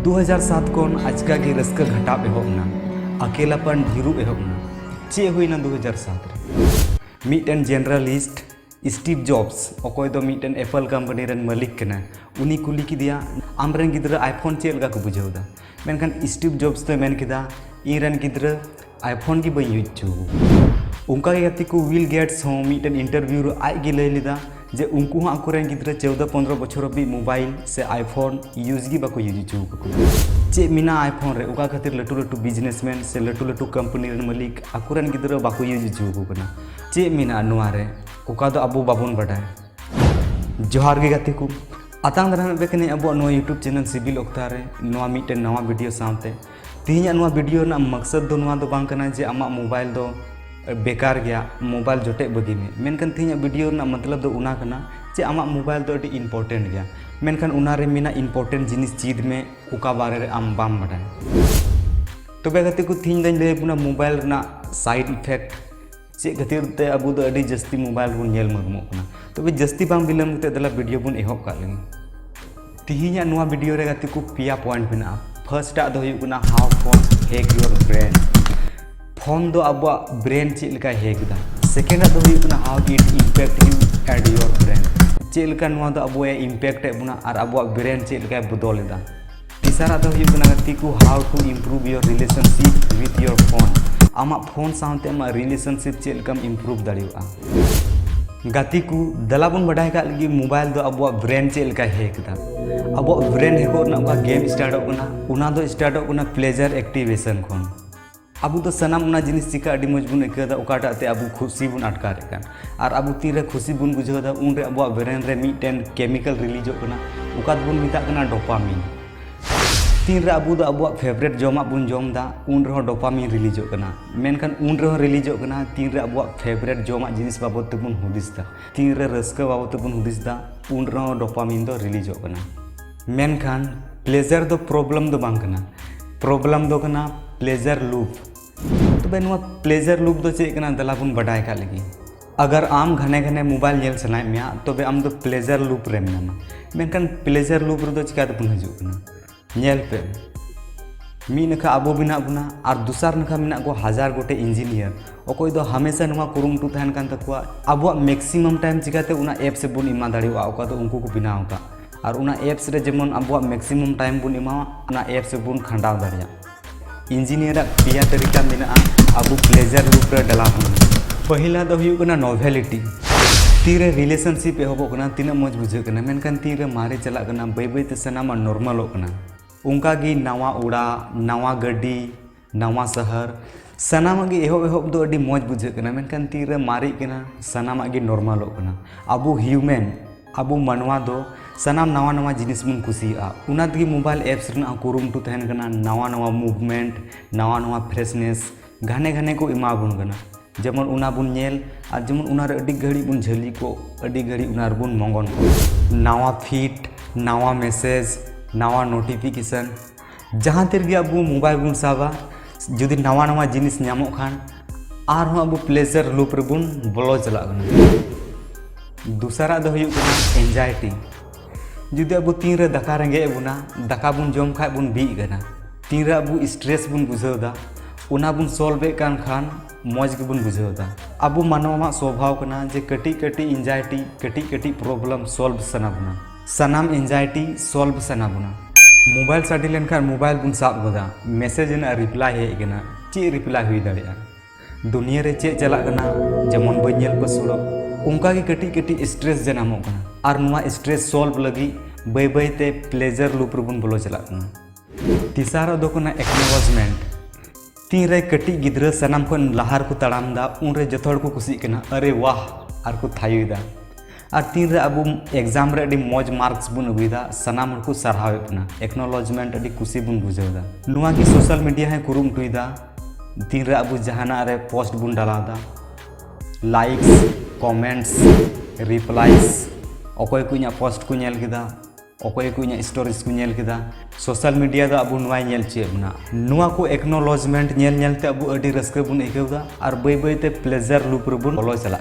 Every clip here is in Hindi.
2007 खन आजका की रस्क घटाव एहबना अकेलापन ढीरू एहबना चे हुईना 2007 रे मिटन जनरलिस्ट स्टीव जॉब्स अकोय दो मिटन एप्पल कंपनी रन मालिक कना उनी कुली किदिया आमरन गिद्रा आईफोन चे लगा को बुझावदा मेनखान स्टीव जॉब्स तो मेन किदा इरन गिद्रा आईफोन की बई यूज छु उनका गति को विल गेट्स हो मिटन इंटरव्यू रो आज गे लय लिदा जे उनको हाँ आकुरेन गिद्रा 14-15 बछर भी मोबाइल से आईफोन यूज गी बाको यूज छु चे मिना आईफोन रे उका खातिर लटू लटू बिजनेसमैन से लटू लटू कंपनी रन मालिक आकुरेन गिद्रा बाको यूज छु कना चे मिना नोआ रे उका दो अबो बाबुन बडाय जोहार गे गति को आतांग दरान बेकने अबो नो यूट्यूब चैनल सिविल ओक्ता रे नोआ मिटन नवा वीडियो सामते तीन नवा वीडियो ना मकसद दो नवा दो बांग कना जे आमा मोबाइल दो बेकार गया मोबाइल जोटे बगी में मेनखान तीन वीडियो ना मतलब दो उना कना जे आमा मोबाइल दो अति इम्पोर्टेंट गया मेनखान उना रे मिना इम्पोर्टेंट जिनिस चीज में उका बारे रे आम बाम बडाय तबे गति को तीन दिन ले पुना मोबाइल ना साइड इफेक्ट चे खातिर ते अबु दो अति जस्ती मोबाइल बुन नेल मगमो कना तबे जस्ती बांग बिलम ते दला वीडियो बुन एहब का लेन तीन नवा वीडियो रे गति को पिया पॉइंट बिना फर्स्ट आ दो हुई कना how phone hack your brain phone दो अब ब्रेन चे लका हैक दा सेकेंड दो हुई कना how it impact you and your brain चे लका नवा दो अब इम्पैक्ट बुना और अब ब्रेन चे लका बदल दा तीसरा दो हुई कना गति को how to improve your relationship with your phone आमा फोन साउंते आमा रिलेशनशिप चे लका इम्प्रूव दाड़ियोआ गति को दला बन बढ़ाई का लगी मोबाइल दो अब ब्रेन चे लका हैक दा अब ब्रेन हैको ना गेम स्टार्ट होना उना दो स्टार्ट होना प्लेजर एक्टिवेशन खन अब तो सनाम उना जिनिस चिका अडी मज बुन एकादा ओकाटा ते अब खुशी बुन अटकार कान और अब तीरे खुशी बुन बुझादा उन रे अब ब्रेन रे मिटन केमिकल रिलीज होना ओकाद बुन मिता कना डोपामिन तीन रे अब फेवरेट जमा बुन जम दा उन रे डोपामिन रिलीज होना मेनखान उन रे रिलीज होना तीन रे अब फेवरेट जमा जिनिस बाबत ते बुन हुदिस दा तीन रे रस्का बाबत ते बुन हुदिस दा उन रे डोपामिन दो रिलीज होना मेनखान प्लेजर दो प्रॉब्लम दो बांग कना प्रॉब्लम दो कना प्लेजर लूप तबे नुआ प्लेजर लूप दो चे कना दला बुन बडाय का लगी अगर आम घने घने मोबाइल नेल सनाय मिया तबे आम दो प्लेजर लूप रे मेना मेनखान प्लेजर लूप रे दो चिका बुन हजू कना नेल पे मी नखा अबो बिना बुना और दूसर नखा मिना को हजार गोटे इंजीनियर अकोय दो हमेशा नुआ कुरुमटू तहन कान तकुआ अब मैक्सिमम टाइम चिकाते उना ऐप से बुन इमा दाड़िवा ओका तो उनको को बिनाव का और उना एप्स रे जेमन अब मैक्सिमम टाइम बुन इमा उना एप से बुन खंडाव दाड़िया इंजीनियर पिया तरीका मेना अब प्लेजर लूप रे डला बुन पहिला दो हुई कना नोवेलिटी तीरे रिलेशनशिप एहबो कना तीना मज बुझे कना मेनखान तीरे मारे चला कना बै बै ते सनामा नॉर्मल हो कना उनका गी नवा उड़ा नवा गड्डी नवा शहर सनामा गी एहब दो अडी मज बुझे कना मेनखान तीरे मारी कना सनामा गी नॉर्मल हो कना अब ह्यूमन अब मनवा दो सनाम नवा नवा जिनिस बुन कुसिया उना तगी मोबाइल एप्स रना कुरुमटू तहन कना नवा नवा मूवमेंट नवा नवा फ्रेशनेस घने घने को इमा बुन कना जेमन उना बुन नेल और जेमन उना रे अडी घड़ी बुन झली को अडी घड़ी उना रे बुन मंगन को नवा फीट नवा मैसेज नवा नोटिफिकेशन जहाँ तेर गया अब मोबाइल बुन साबा जुदी नवा नवा जिनिस नामो खान आर हो अब प्लेजर लूप रे बुन बोलो चला कना दूसरा दो हुई कना एंजाइटी जुदी अब तीन रे दाका रेंगे बुना दाका बुन जम खाय बुन बी गना तीन रे अब स्ट्रेस बुन बुझावदा उना बुन सॉल्व कान खान मौज के बुन बुझावदा अब मानवा स्वभाव कना जे कटी कटी एंजाइटी कटी कटी प्रॉब्लम सॉल्व सना बुना सनाम एंजाइटी सॉल्व सना बुना मोबाइल साडी लेन खान मोबाइल बुन साब गदा मैसेज ना रिप्लाई हे गना चे रिप्लाई हुई दाड़िया दुनिया रे चे चला गना जेमन बनेल पसुड़ो उनका की कटी कटी स्ट्रेस जनामो कना और नुआ स्ट्रेस सॉल्व लगी बै बै ते प्लेजर लूप रे बुन बोलो चला कना तीसरा दो कना एक्नॉलेजमेंट तीन रे कटी गिद्रा सनाम खन लहार को तड़ाम दा उन रे जथोड़ को खुशी कना अरे वाह आर को थायुदा और तीन रे अब एग्जाम रे अडी मौज मार्क्स बुन अगुदा सनाम को सरहावे कना एक्नॉलेजमेंट अडी खुशी बुन बुझावदा नुआ की सोशल मीडिया है कुरुम टुइदा तीन रे अब जहाना रे पोस्ट बुन डालादा लाइक्स कमेंट्स रिप्लाइज अकोय को इना पोस्ट को नेल किदा अकोय को इना स्टोरीज को नेल किदा सोशल मीडिया दा अब नुआ नेल चे बना नुआ को एक्नॉलेजमेंट नेल नेल ते अब अडी रस्क बुन एकेवदा और बै बै ते प्लेजर लूप रे बुन बोलो चला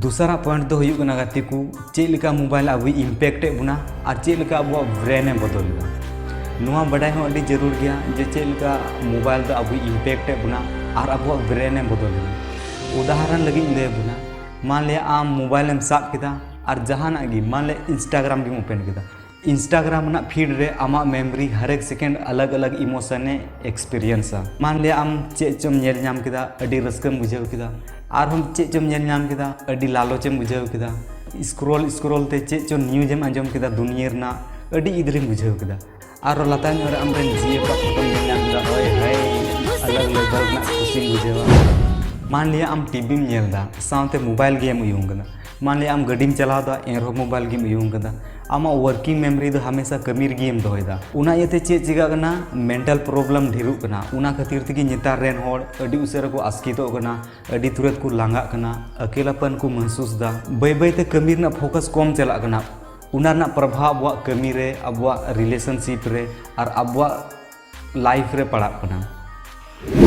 दूसरा पॉइंट दो हुई कना गति को चे लिका मोबाइल अब इम्पैक्ट बुना और चे लिका अब ब्रेन बदल नुआ बड़ाई हो अड़ी जरूर गया जे चेलका मोबाइल दो अबु इम्पैक्ट बुना और अबु ब्रेन बदल उदाहरण लगी ले बुना मान लिया आम मोबाइल में साब किदा और जहाना गी मान ले इंस्टाग्राम भी ओपन किदा इंस्टाग्राम ना फीड रे आमा मेमोरी हर एक सेकेंड अलग अलग इमोशन एक्सपीरियंस मान लिया आम चेचम नेल नाम किदा अड़ी रस्कम बुझाव किदा और हम चेचम नेल नाम किदा अड़ी लालचम बुझाव किदा स्क्रॉल स्क्रॉल ते चेचो न्यूज एम आंजम किदा दुनिया रना अड़ी इधरिम बुझाव किदा और लाता रे आमरे जीए का फोटो नेल नाम किदा ओए हाय अलग लेवल ना खुशी बुझाव मान लिया आम टीवी में नेलदा साथे मोबाइल गेम यूंगना मान लिया आम गड्डी में चलावदा एनरो मोबाइल गेम यूंगदा आमा वर्किंग मेमोरी दो हमेशा कमी गेम दोहदा उना इते चे चिका कना मेंटल प्रॉब्लम ढेरुक कना उना खातिर तेगी नेतार रेन होड़ अडी उसेरा को आस्कितो कना अडी तुरंत को लांगा कना अकेलापन को महसूस दा बै बै ते कमी ना फोकस कम चला कना उना ना प्रभाव अबवा कमी रे अबवा रिलेशनशिप रे और अबवा लाइफ रे पड़ा कना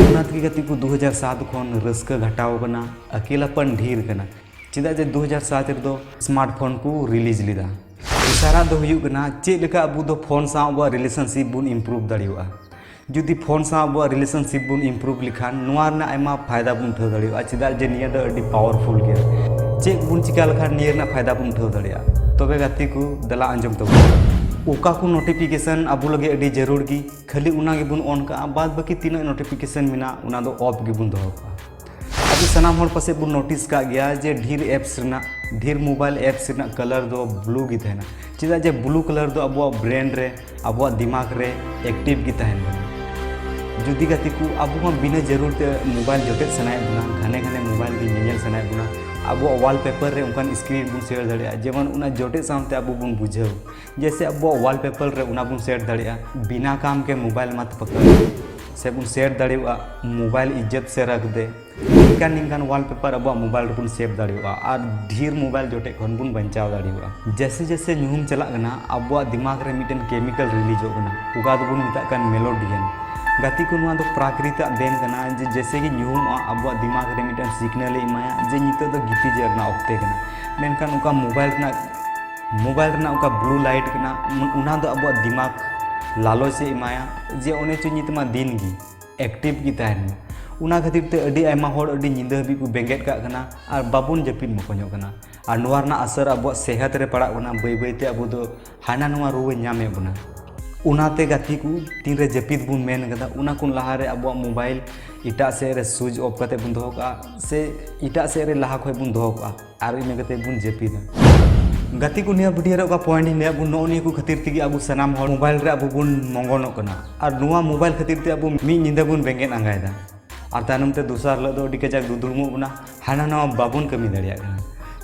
उना तेगी गति को 2007 खन रस्का घटाव कना अकेलापन ढेर कना चिदा जे 2007 रे दो स्मार्टफोन को रिलीज लिदा इशारा दो हुयुग कना चेक लेका अबु दो फोन सा अबवा रिलेशनशिप बुन इम्प्रूव दाड़ियोआ जुदी फोन सा अबवा रिलेशनशिप बुन इम्प्रूव लिखान नुआ ना आयमा फायदा बुन उठाव दाड़ियोआ चिदा जे निया दो अडी पावरफुल गया चेक बुन चिका लेखान निया ना फायदा बुन उठाव दाड़िया तबे गाती को दला अंजम तब ओका को नोटिफिकेशन अबु लगे अडी जरूर गी खाली उना गे बुन ऑन का बाद बाकी तीन नोटिफिकेशन मिना उना दो ऑफ गे बुन दोहो का अभी सनाम होड़ पासे बुन नोटिस का गया जे ढेर एप्स रना ढेर मोबाइल एप्स रना कलर दो ब्लू गी तहना चिदा जे ब्लू कलर दो अबवा ब्रेन रे अबवा दिमाग रे एक्टिव गी तहन बना जुदी गति को अबवा बिना जरूरत मोबाइल जोटे सनाय बुना घने घने मोबाइल गी नेल सनाय बुना अबवा वॉलपेपर रे उनकान स्क्रीन बुन शेयर दाड़िया जेमन उना जोटे सामते अबु बुन बुझाव जैसे अबवा वॉलपेपर रे उना बुन शेयर दाड़िया बिना काम के मोबाइल मत पकड़ से बुन शेयर दाड़िया मोबाइल इज्जत से रख दे निकान निकान वॉलपेपर अब मोबाइल बुन सेव दाड़िया और ढेर मोबाइल जोटे खन बुन बचाव दाड़िया जैसे जैसे न्यूम चला अब दिमाग रे मिटन केमिकल रिलीज उगा दो बुन मिता कान मेलोडियन गति को नुआ दो प्राकृतिक देन कना जे जैसे कि न्यूम अब दिमाग रे मिटन सिग्नल इमाया जे नितो दो गिटी जेरना ऑक्ते कना मेनकान उका मोबाइल रना उका ब्लू लाइट कना उना दो अब दिमाग लालो से इमाया जे ओने चो नितमा दिन गी एक्टिव की तहन उना खातिर ते अडी आयमा होड़ अडी निंदा हबी को बेंगेट का कना और बाबुन जपिन मकोño कना और नुआ रना असर अब सेहत रे पड़ा कना बै बै ते अब दो हाना नुआ रुवे ᱧᱟᱢᱮ बना उनाते गाती को तीन रे जपित बुन मेन कदा उना कुन लहा रे अब मोबाइल इटा से रे स्विच ऑफ कते बुन दोहो का से इटा से रे लहा खय बुन दोहो का और इने कते बुन जपिदा गति को निया वीडियो रे का पॉइंट ने अब नोनी को खातिर तेगी अब सनाम होड़ मोबाइल रे अब बुन मंगोनो कना और नुआ मोबाइल खातिर ते अब मी निंदा बुन बेंगेन आंगायदा और तानम ते दूसर लो अडी कजाक दुदुलमु बना हाना नवा बाबुन कमी दाड़िया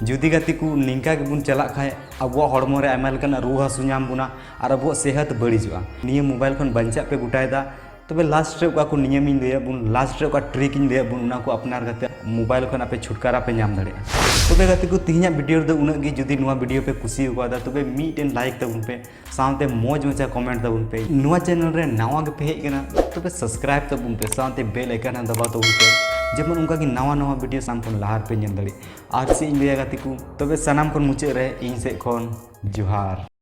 जुदी गति को निंका के बुन चला खाए अब हड़मो रे आयमा लेकान रुआ हासु नाम बुना और अब सेहत बड़ीजुआ निया मोबाइल खन बंचा पे गुटायदा तबे लास्ट रे को नियम इन लैया बुन लास्ट रे ट्रिक इन लैया बुन उना को अपनार गते मोबाइल खन आपे छुटकारा पे नाम दाड़िया तबे गति को तिहिना वीडियो दो उना गे जुदी नुआ वीडियो पे खुशी होगा तबे मीटेन लाइक तबुन पे साथे मौज मचा कमेंट तबुन पे नुआ चैनल रे नावा गे पे हेज कना तबे सब्सक्राइब तबुन पे साथे बेल आइकन दबा तबुन पे जेमन उनका की नवा नवा वीडियो साम खन लाहार पे नेल दाड़ी आर से इन लैया गति को तबे सनाम खन मुचे रे इन से खन जोहार।